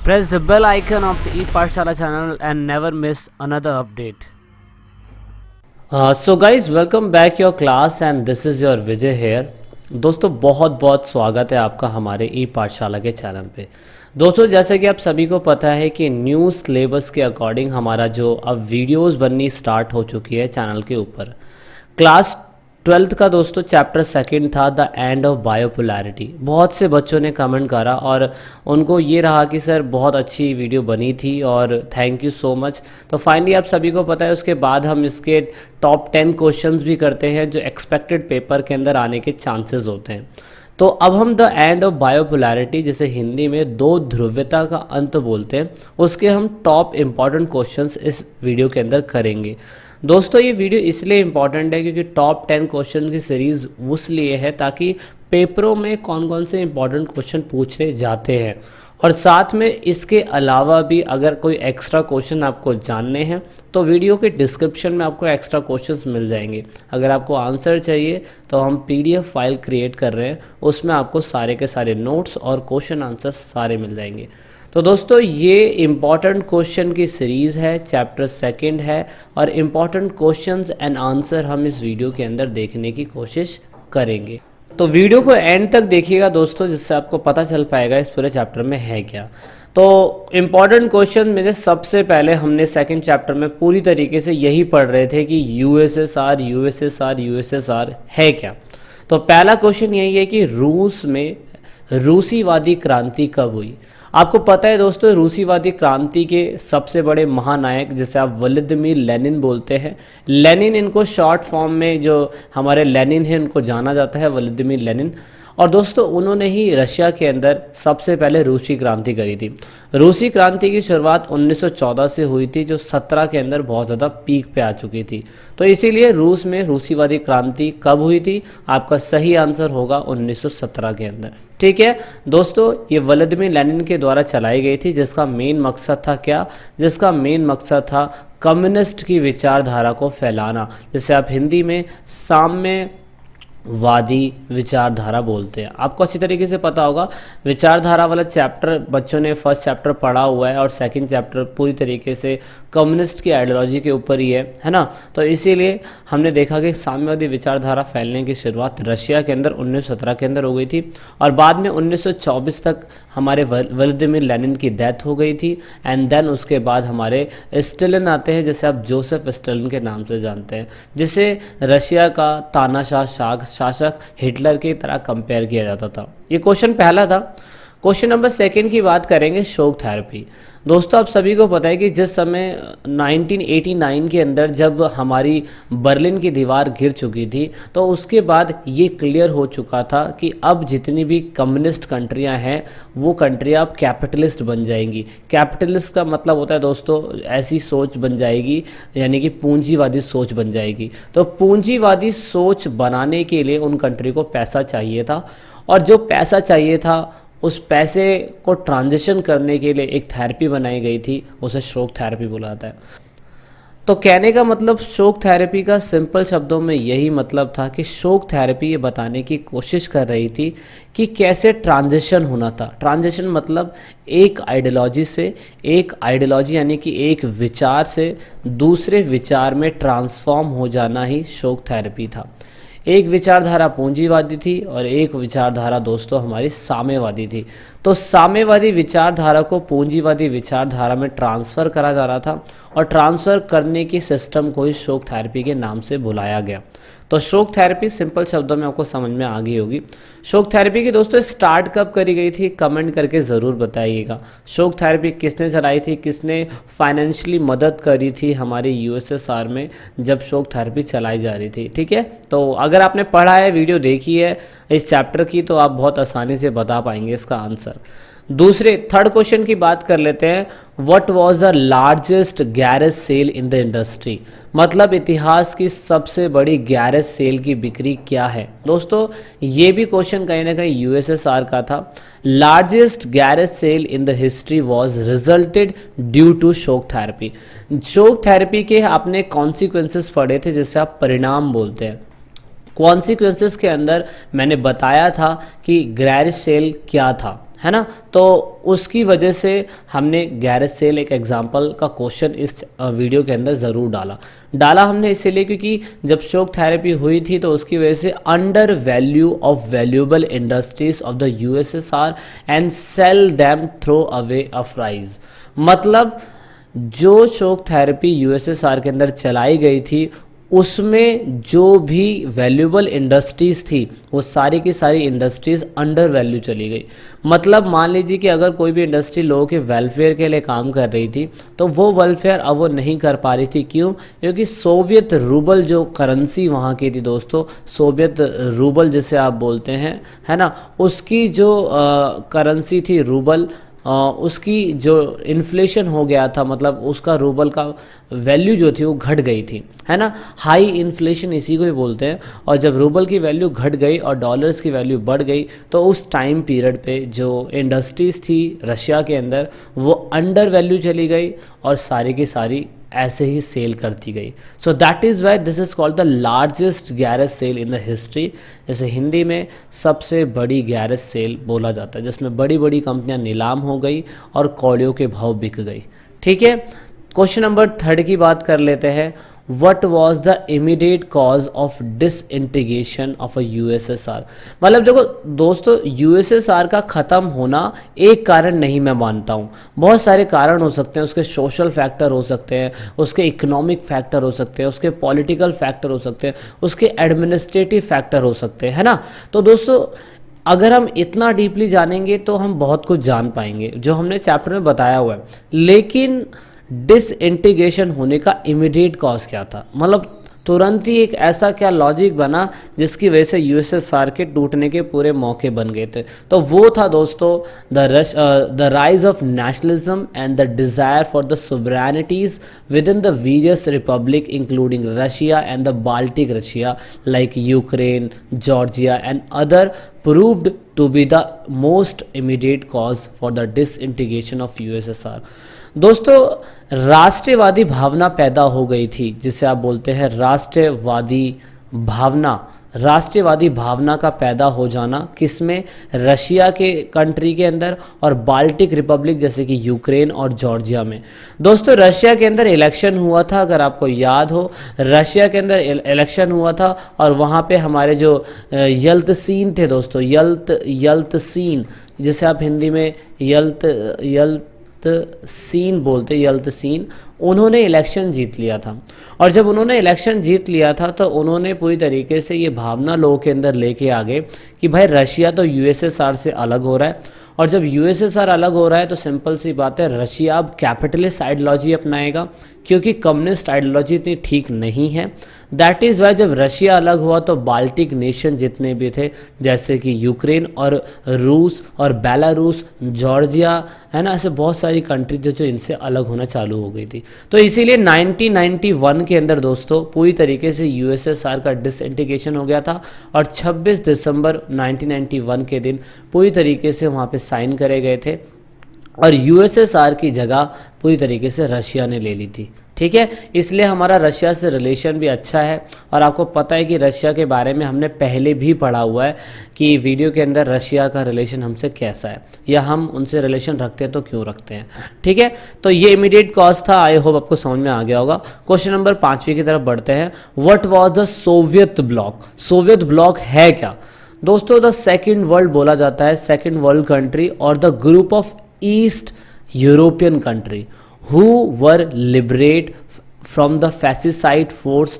Press the bell icon of the ePathshala channel and never miss another update. So guys, welcome back your class and this is your Vijay here. दोस्तों बहुत बहुत स्वागत है आपका हमारे ई पाठशाला के चैनल पे। दोस्तों जैसे कि आप सभी को पता है कि न्यू सिलेबस के अकॉर्डिंग हमारा जो अब वीडियोस बननी स्टार्ट हो चुकी है चैनल के ऊपर। क्लास 12th का दोस्तों चैप्टर सेकंड था द एंड ऑफ बायोपोलैरिटी। बहुत से बच्चों ने कमेंट करा और उनको ये रहा कि सर बहुत अच्छी वीडियो बनी थी और थैंक यू सो मच। तो फाइनली आप सभी को पता है उसके बाद हम इसके टॉप 10 क्वेश्चंस भी करते हैं जो एक्सपेक्टेड पेपर के अंदर आने के चांसेस होते हैं। तो अब हम द एंड ऑफ बायोपोलैरिटी जिसे हिंदी में दो ध्रुवता का अंत बोलते हैं उसके हम टॉप इम्पॉर्टेंट क्वेश्चंस इस वीडियो के अंदर करेंगे। दोस्तों ये वीडियो इसलिए इम्पॉर्टेंट है क्योंकि टॉप 10 क्वेश्चन की सीरीज़ उस लिए है ताकि पेपरों में कौन कौन से इम्पॉर्टेंट क्वेश्चन पूछे जाते हैं और साथ में इसके अलावा भी अगर कोई एक्स्ट्रा क्वेश्चन आपको जानने हैं तो वीडियो के डिस्क्रिप्शन में आपको एक्स्ट्रा क्वेश्चंस मिल जाएंगे। अगर आपको आंसर चाहिए तो हम पीडीएफ फाइल क्रिएट कर रहे हैं, उसमें आपको सारे के सारे नोट्स और क्वेश्चन आंसर्स सारे मिल जाएंगे। तो दोस्तों ये इम्पॉर्टेंट क्वेश्चन की सीरीज़ है, चैप्टर सेकंड है और इम्पॉर्टेंट क्वेश्चंस एंड आंसर हम इस वीडियो के अंदर देखने की कोशिश करेंगे। तो वीडियो को एंड तक देखिएगा दोस्तों, जिससे आपको पता चल पाएगा इस पूरे चैप्टर में है क्या। तो इम्पॉर्टेंट क्वेश्चन में सबसे पहले हमने सेकंड चैप्टर में पूरी तरीके से यही पढ़ रहे थे कि यूएसएसआर यूएसएसआर यूएसएसआर है क्या। तो पहला क्वेश्चन यही है कि रूस में रूसीवादी क्रांति कब हुई। आपको पता है दोस्तों रूसीवादी क्रांति के सबसे बड़े महानायक जिसे आप व्लादिमीर लेनिन बोलते हैं। लेनिन इनको शॉर्ट फॉर्म में जो हमारे लेनिन हैं उनको जाना जाता है व्लादिमीर लेनिन। और दोस्तों उन्होंने ही रशिया के अंदर सबसे पहले रूसी क्रांति करी थी। रूसी क्रांति की शुरुआत 1914 से हुई थी जो 17 के अंदर बहुत ज़्यादा पीक पे आ चुकी थी। तो इसीलिए रूस में रूसीवादी क्रांति कब हुई थी, आपका सही आंसर होगा 1917 के अंदर। ठीक है दोस्तों, ये व्लादिमीर लेनिन के द्वारा चलाई गई थी जिसका मेन मकसद था क्या, जिसका मेन मकसद था कम्युनिस्ट की विचारधारा को फैलाना, जिसे आप हिंदी में साम्यवादी विचारधारा बोलते हैं। आपको अच्छी तरीके से पता होगा विचारधारा वाला चैप्टर बच्चों ने फर्स्ट चैप्टर पढ़ा हुआ है और सेकंड चैप्टर पूरी तरीके से कम्युनिस्ट की आइडियोलॉजी के ऊपर ही है ना। तो इसीलिए हमने देखा कि साम्यवादी विचारधारा फैलने की शुरुआत रशिया के अंदर 1917 के अंदर हो गई थी और बाद में 1924 तक हमारे व्लादिमीर लेनिन की डेथ हो गई थी। एंड देन उसके बाद हमारे स्टालिन आते हैं जिसे आप जोसेफ स्टालिन के नाम से जानते हैं, जिसे रशिया का तानाशाह शासक हिटलर की तरह कंपेयर किया जाता था। ये क्वेश्चन पहला था। क्वेश्चन नंबर सेकंड की बात करेंगे शोक थेरेपी। दोस्तों आप सभी को पता है कि जिस समय 1989 के अंदर जब हमारी बर्लिन की दीवार गिर चुकी थी तो उसके बाद ये क्लियर हो चुका था कि अब जितनी भी कम्युनिस्ट कंट्रियां हैं वो कंट्रियां अब कैपिटलिस्ट बन जाएंगी। कैपिटलिस्ट का मतलब होता है दोस्तों ऐसी सोच बन जाएगी, यानी कि पूंजीवादी सोच बन जाएगी। तो पूंजीवादी सोच बनाने के लिए उन कंट्री को पैसा चाहिए था और जो पैसा चाहिए था उस पैसे को ट्रांजिशन करने के लिए एक थेरेपी बनाई गई थी, उसे शोक थेरेपी बोला जाता है। तो कहने का मतलब शोक थेरेपी का सिंपल शब्दों में यही मतलब था कि शोक थेरेपी ये बताने की कोशिश कर रही थी कि कैसे ट्रांजिशन होना था। ट्रांजिशन मतलब एक आइडियोलॉजी से एक आइडियोलॉजी यानी कि एक विचार से दूसरे विचार में ट्रांसफॉर्म हो जाना ही शोक थेरेपी था। एक विचारधारा पूंजीवादी थी और एक विचारधारा दोस्तों हमारी साम्यवादी थी। तो साम्यवादी विचारधारा को पूंजीवादी विचारधारा में ट्रांसफ़र करा जा रहा था और ट्रांसफ़र करने के सिस्टम को ही शोक थेरेपी के नाम से बुलाया गया। तो शोक थेरेपी सिंपल शब्दों में आपको समझ में आ गई होगी। शोक थेरेपी की दोस्तों स्टार्ट कब करी गई थी कमेंट करके ज़रूर बताइएगा। शोक थेरेपी किसने चलाई थी, किसने फाइनेंशियली मदद करी थी हमारे यूएसएसआर में जब शोक थेरेपी चलाई जा रही थी। ठीक है, तो अगर आपने पढ़ा है वीडियो देखी है इस चैप्टर की तो आप बहुत आसानी से बता पाएंगे इसका आंसर। दूसरे थर्ड क्वेश्चन की बात कर लेते हैं। What was the largest garage sale in the industry, मतलब इतिहास की सबसे बड़ी गैरेज सेल की बिक्री क्या है। दोस्तों ये भी क्वेश्चन कहीं ना कहीं यूएसएसआर का था। Largest garage sale in the history was resulted due to shock therapy. Shock therapy के आपने कॉन्सिक्वेंसेस पढ़े थे जिसे आप परिणाम बोलते हैं। कॉन्सिक्वेंसेस के अंदर मैंने बताया था कि गैरेज सेल क्या था, है ना। तो उसकी वजह से हमने गैरेज सेल एक एग्जांपल का क्वेश्चन इस वीडियो के अंदर ज़रूर डाला हमने इसीलिए क्योंकि जब शॉक थेरेपी हुई थी तो उसकी वजह से under value of valuable industries of the USSR and sell them throw away a prize. मतलब जो शॉक थेरेपी यूएसएसआर के अंदर चलाई गई थी उसमें जो भी वैल्यूएबल इंडस्ट्रीज़ थी वो सारी की सारी इंडस्ट्रीज़ अंडर वैल्यू चली गई। मतलब मान लीजिए कि अगर कोई भी इंडस्ट्री लोगों के वेलफेयर के लिए काम कर रही थी तो वो वेलफेयर अब वो नहीं कर पा रही थी। क्यों? क्योंकि सोवियत रूबल जो करेंसी वहाँ की थी दोस्तों, सोवियत रूबल जिसे आप बोलते हैं, है ना, उसकी जो करेंसी थी रूबल, उसकी जो इन्फ्लेशन हो गया था, मतलब उसका रूबल का वैल्यू जो थी वो घट गई थी, है ना। हाई इन्फ्लेशन इसी को ही बोलते हैं। और जब रूबल की वैल्यू घट गई और डॉलर्स की वैल्यू बढ़ गई तो उस टाइम पीरियड पे जो इंडस्ट्रीज़ थी रशिया के अंदर वो अंडर वैल्यू चली गई और सारी की सारी ऐसे ही सेल करती गई। So that is why this is called the largest garage sale in the history. जैसे हिंदी में सबसे बड़ी गैरेज सेल बोला जाता है, जिसमें बड़ी बड़ी कंपनियां नीलाम हो गई और कौड़ियों के भाव बिक गई। ठीक है, क्वेश्चन नंबर 3 की बात कर लेते हैं। What was the immediate cause of disintegration of a USSR. मतलब देखो दोस्तों, यूएसएसआर का ख़त्म होना एक कारण नहीं मैं मानता हूँ, बहुत सारे कारण हो सकते हैं। उसके सोशल फैक्टर हो सकते हैं, उसके इकोनॉमिक फैक्टर हो सकते हैं, उसके पॉलिटिकल फैक्टर हो सकते हैं, उसके एडमिनिस्ट्रेटिव फैक्टर हो सकते हैं, है ना। तो दोस्तों अगर हम इतना डीपली जानेंगे तो हम बहुत कुछ जान पाएंगे जो हमने चैप्टर में बताया हुआ है। लेकिन डिसइंटीग्रेशन होने का इमीडिएट कॉज क्या था, मतलब तुरंत ही एक ऐसा क्या लॉजिक बना जिसकी वजह से यूएसएसआर के टूटने के पूरे मौके बन गए थे। तो वो था दोस्तों the rise of nationalism and the desire for the sovereignties within the various republic including Russia and the Baltic Russia like Ukraine, Georgia and other proved to be the most immediate cause for the disintegration of USSR। दोस्तों राष्ट्रवादी भावना पैदा हो गई थी, जिसे आप बोलते हैं राष्ट्रवादी भावना। राष्ट्रवादी भावना का पैदा हो जाना किसमें? रशिया के कंट्री के अंदर और बाल्टिक रिपब्लिक जैसे कि यूक्रेन और जॉर्जिया में। दोस्तों रशिया के अंदर इलेक्शन हुआ था, अगर आपको याद हो, रशिया के अंदर इलेक्शन हुआ था और वहाँ पे हमारे जो यल्तसीन थे दोस्तों, यल्तसीन जिसे आप हिंदी में यल्तसीन बोलते, यल्तसीन, उन्होंने इलेक्शन जीत लिया था। और जब उन्होंने इलेक्शन जीत लिया था तो उन्होंने पूरी तरीके से ये भावना लोगों के अंदर लेके आ गए कि भाई रशिया तो यूएसएसआर से अलग हो रहा है, और जब यूएसएसआर अलग हो रहा है तो सिंपल सी बात है रशिया अब कैपिटलिस्ट आइडियोलॉजी अपनाएगा, क्योंकि कम्युनिस्ट आइडियोलॉजी इतनी ठीक नहीं है। दैट इज़ वाई जब रशिया अलग हुआ तो बाल्टिक नेशन जितने भी थे जैसे कि यूक्रेन और रूस और बेलारूस, जॉर्जिया, है ना, ऐसे बहुत सारी कंट्री थे जो इनसे अलग होना चालू हो गई थी। तो इसीलिए 1991 के अंदर दोस्तों पूरी तरीके से यूएसएसआर का डिसइंटीग्रेशन हो गया था और 26 दिसंबर 1991 के दिन पूरी तरीके से वहाँ पे साइन करे गए थे और यूएसएसआर की जगह पूरी तरीके से रशिया ने ले ली थी। ठीक है, इसलिए हमारा रशिया से रिलेशन भी अच्छा है। और आपको पता है कि रशिया के बारे में हमने पहले भी पढ़ा हुआ है कि वीडियो के अंदर रशिया का रिलेशन हमसे कैसा है या हम उनसे रिलेशन रखते हैं तो क्यों रखते हैं। ठीक है, तो ये इमीडिएट कॉज था। आई होप आपको समझ में आ गया होगा। क्वेश्चन नंबर 5वीं की तरफ बढ़ते हैं। What was the Soviet block. Soviet block है क्या दोस्तों? द सेकेंड वर्ल्ड बोला जाता है, सेकेंड वर्ल्ड कंट्री और the group of east European country who were liberate from the fascist force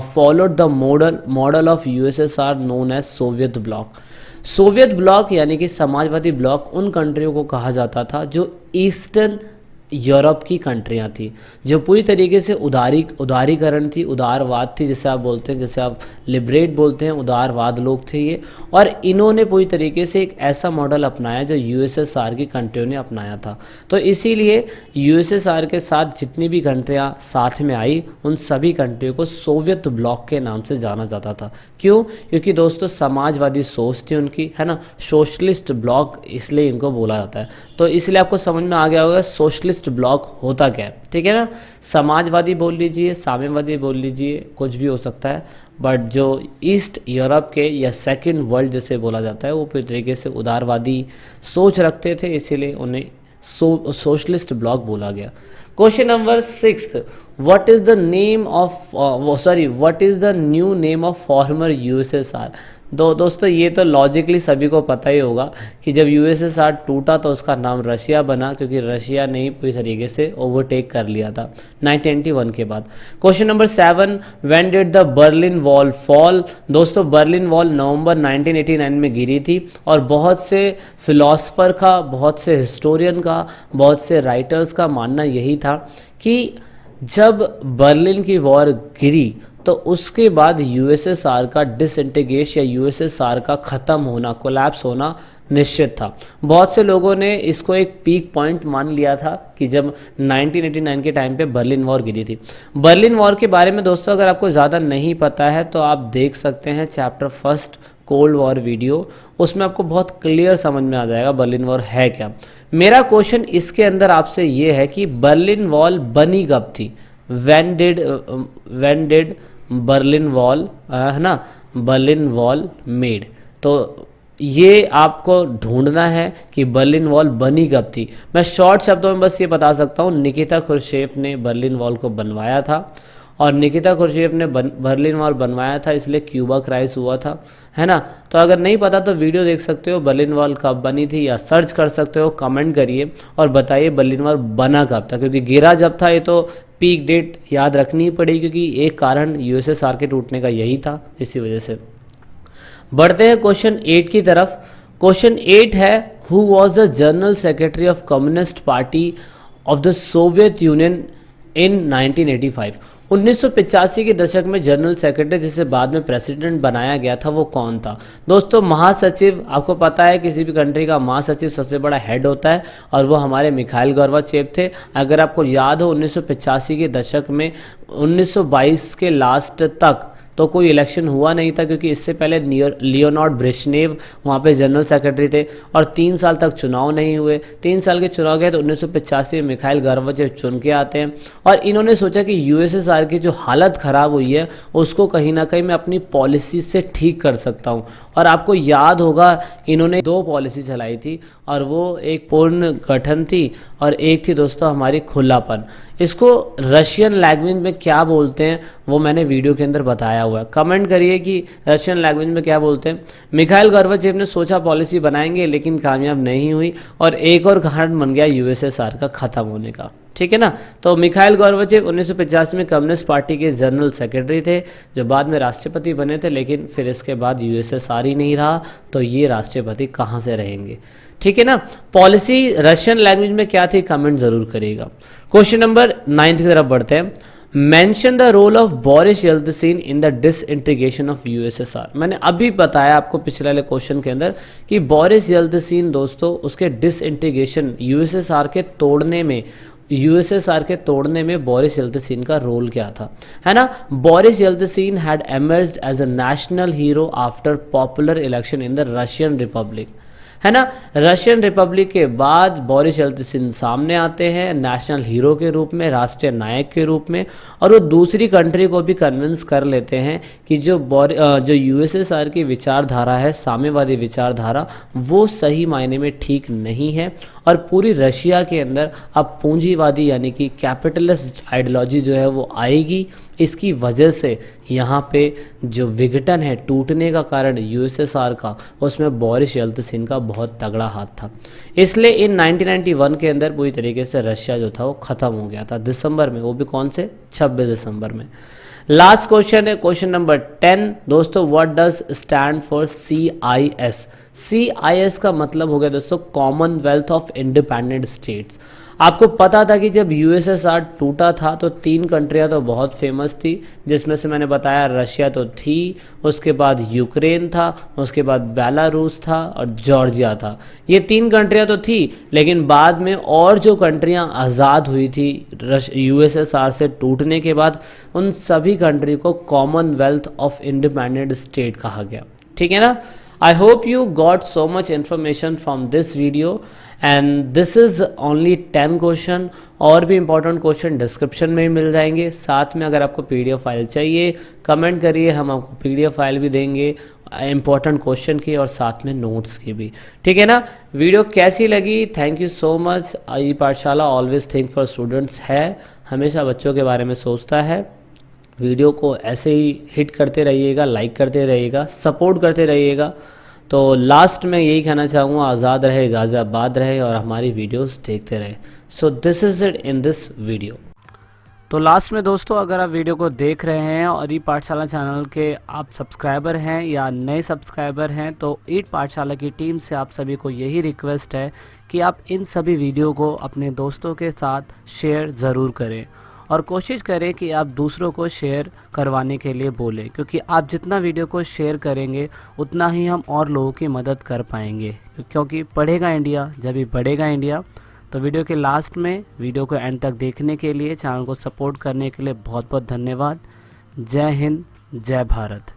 followed the model of USSR known as Soviet bloc। Soviet block यानी कि Samajwadi block उन कंट्रियों को कहा जाता था जो ईस्टर्न यूरोप की कंट्रियां थी, जो पूरी तरीके से उदारीकरण थी, उदारवाद थी, जैसे आप बोलते हैं, जैसे आप लिबरेट बोलते हैं, उदारवाद लोग थे ये। और इन्होंने पूरी तरीके से एक ऐसा मॉडल अपनाया जो यूएसएसआर की कंट्रियों ने अपनाया था। तो इसीलिए यूएसएसआर के साथ जितनी भी कंट्रियां साथ में आई उन सभी कंट्रियों को सोवियत ब्लॉक के नाम से जाना जाता था। क्यों? क्योंकि दोस्तों समाजवादी सोच थी उनकी, है ना, सोशलिस्ट ब्लॉक इसलिए इनको बोला जाता है। तो इसलिए आपको समझ में आ गया होगा सोशलिस्ट सोशलिस्ट ब्लॉक होता क्या है, ठीक है ना। समाजवादी बोल लीजिए, साम्यवादी बोल लीजिए, कुछ भी हो सकता है, बट जो ईस्ट यूरोप के या सेकंड वर्ल्ड जैसे बोला जाता है वो पूरी तरीके से उदारवादी सोच रखते थे, इसीलिए उन्हें सोशलिस्ट ब्लॉक बोला गया। Question number 6, what is the name of what is the new name of former USSR. दोस्तों ये तो लॉजिकली सभी को पता ही होगा कि जब यूएसएसआर टूटा तो उसका नाम रशिया बना, क्योंकि रशिया ने ही पूरी तरीके से ओवरटेक कर लिया था 1991 के बाद। Question number 7, when did the Berlin wall fall. दोस्तों बर्लिन वॉल नवंबर 1989 में गिरी थी, और बहुत से फिलोसफर का, बहुत से हिस्टोरियन का, बहुत से राइटर्स का मानना यही था कि जब बर्लिन की वॉर गिरी तो उसके बाद यूएसएसआर का डिसइंटीग्रेशन या यूएसएसआर का ख़त्म होना, कोलैप्स होना निश्चित था। बहुत से लोगों ने इसको एक पीक पॉइंट मान लिया था कि जब 1989 के टाइम पे बर्लिन वॉर गिरी थी। बर्लिन वॉर के बारे में दोस्तों अगर आपको ज़्यादा नहीं पता है तो आप देख सकते हैं चैप्टर 1 कोल्ड वॉर वीडियो, उसमें आपको बहुत क्लियर समझ में आ जाएगा बर्लिन वॉर है क्या। मेरा क्वेश्चन इसके अंदर आपसे ये है कि बर्लिन वॉल बनी कब थी, व्हेन डिड बर्लिन वॉल, है ना, बर्लिन वॉल मेड। तो ये आपको ढूंढना है कि बर्लिन वॉल बनी कब थी। मैं शॉर्ट शब्दों में बस ये बता सकता हूँ, निकिता खुर्शेव ने बर्लिन वॉल को बनवाया था, और निकिता खुर्शेव ने बर्लिन वॉल बनवाया था इसलिए क्यूबा क्राइसिस हुआ था, है ना। तो अगर नहीं पता तो वीडियो देख सकते हो बर्लिन वॉल कब बनी थी, या सर्च कर सकते हो, कमेंट करिए और बताइए बर्लिन वॉल बना कब था, क्योंकि गिरा जब था ये तो पीक डेट याद रखनी ही पड़ेगी, क्योंकि एक कारण यूएसएसआर के टूटने का यही था, इसी वजह से। बढ़ते हैं क्वेश्चन 8 की तरफ। क्वेश्चन 8 है, who was the general secretary of communist party of the Soviet Union in 1985। 1985 के दशक में जनरल सेक्रेटरी जिसे बाद में प्रेसिडेंट बनाया गया था वो कौन था। दोस्तों महासचिव, आपको पता है किसी भी कंट्री का महासचिव सबसे बड़ा हेड होता है, और वो हमारे मिखाइल गोर्बाचेव थे। अगर आपको याद हो 1985 के दशक में 1922 के लास्ट तक तो कोई इलेक्शन हुआ नहीं था, क्योंकि इससे पहले लियोनार्ड ब्रेजनेव वहाँ पे जनरल सेक्रेटरी थे, और 3 साल तक चुनाव नहीं हुए। 3 साल के चुनाव गए तो 1985 में मिखाइल गोर्बाचेव चुन के आते हैं, और इन्होंने सोचा कि यूएसएसआर की जो हालत ख़राब हुई है उसको कहीं ना कहीं मैं अपनी पॉलिसी से ठीक कर सकता हूँ। और आपको याद होगा इन्होंने 2 पॉलिसी चलाई थी, और वो एक पूर्ण गठन थी और एक थी दोस्तों हमारी खुलापन। इसको रशियन लैंग्वेज में क्या बोलते हैं वो मैंने वीडियो के अंदर बताया हुआ है, कमेंट करिए कि रशियन लैंग्वेज में क्या बोलते हैं। मिखाइल गोर्बाचेव ने सोचा पॉलिसी बनाएंगे लेकिन कामयाब नहीं हुई, और एक और कारण बन गया यूएसएसआर का ख़त्म होने का, ठीक है ना। तो मिखाइल गोर्बाचेव 1985 में कम्युनिस्ट पार्टी के जनरल सेक्रेटरी थे, जो बाद में राष्ट्रपति बने थे, लेकिन फिर इसके बाद यूएसएसआर ही नहीं रहा, तो ये राष्ट्रपति कहाँ से रहेंगे, ठीक है ना। पॉलिसी रशियन लैंग्वेज में क्या थी, कमेंट जरूर करिएगा। क्वेश्चन नंबर 9 की तरफ बढ़ते हैं। Mention the role of Boris Yeltsin in the disintegration of USSR. मैंने अभी बताया आपको पिछले वाले क्वेश्चन के अंदर कि बोरिस येल्त्सिन दोस्तों उसके डिसइंटीग्रेशन यूएसएसआर के तोड़ने में बोरिस येल्त्सिन का रोल क्या था, है ना। Boris Yeltsin had emerged as a national hero after popular election in the Russian republic, है ना। रशियन रिपब्लिक के बाद बोरिस येल्त्सिन सामने आते हैं नेशनल हीरो के रूप में, राष्ट्रीय नायक के रूप में, और वो दूसरी कंट्री को भी कन्विंस कर लेते हैं कि जो यूएसएसआर की विचारधारा है, साम्यवादी विचारधारा, वो सही मायने में ठीक नहीं है, और पूरी रशिया के अंदर अब पूंजीवादी यानी कि कैपिटलिस्ट आइडियोलॉजी जो है वो आएगी। इसकी वजह से यहाँ पे जो विघटन है, टूटने का कारण यूएसएसआर का, उसमें बोरिस येल्त्सिन का बहुत तगड़ा हाथ था। इसलिए इन 1991 के अंदर पूरी तरीके से रशिया जो था वो ख़त्म हो गया था दिसंबर में, वो भी कौन से 26 दिसंबर में। लास्ट क्वेश्चन है क्वेश्चन नंबर 10 दोस्तों, what does stand for CIS। CIS का मतलब हो गया दोस्तों कॉमनवेल्थ ऑफ इंडिपेंडेंट स्टेट्स। आपको पता था कि जब यूएसएसआर टूटा था तो 3 कंट्रियां तो बहुत फेमस थी, जिसमें से मैंने बताया रशिया तो थी, उसके बाद यूक्रेन था, उसके बाद बेलारूस था और जॉर्जिया था। ये 3 कंट्रियां तो थी, लेकिन बाद में और जो कंट्रियां आज़ाद हुई थी यूएसएसआर से टूटने के बाद, उन सभी कंट्री को कॉमनवेल्थ ऑफ इंडिपेंडेंट स्टेट कहा गया, ठीक है ना। I hope you got so much information from this video, and this is only 10 question. और भी इंपॉर्टेंट क्वेश्चन डिस्क्रिप्शन में ही मिल जाएंगे। साथ में अगर आपको पीडीएफ फाइल चाहिए कमेंट करिए, हम आपको पीडीएफ फाइल भी देंगे इंपॉर्टेंट क्वेश्चन की और साथ में नोट्स की भी। ठीक है ना। वीडियो कैसी लगी? Thank you so much. E Pathshala always think for students है, हमेशा बच्चों के बारे में सोचता है। वीडियो को ऐसे ही हिट करते रहिएगा, लाइक करते रहिएगा, सपोर्ट करते रहिएगा। तो लास्ट में यही कहना चाहूँगा, आज़ाद रहे, गाज़ियाबाद रहे और हमारी वीडियोस देखते रहे। So this is it in this video. तो लास्ट में दोस्तों, अगर आप वीडियो को देख रहे हैं और ई पाठशाला चैनल के आप सब्सक्राइबर हैं या नए सब्सक्राइबर हैं, तो ई पाठशाला की टीम से आप सभी को यही रिक्वेस्ट है कि आप इन सभी वीडियो को अपने दोस्तों के साथ शेयर ज़रूर करें और कोशिश करें कि आप दूसरों को शेयर करवाने के लिए बोलें, क्योंकि आप जितना वीडियो को शेयर करेंगे उतना ही हम और लोगों की मदद कर पाएंगे, क्योंकि पढ़ेगा इंडिया जब भी बढ़ेगा इंडिया। तो वीडियो के लास्ट में वीडियो को एंड तक देखने के लिए, चैनल को सपोर्ट करने के लिए बहुत बहुत धन्यवाद। जय हिंद, जय भारत।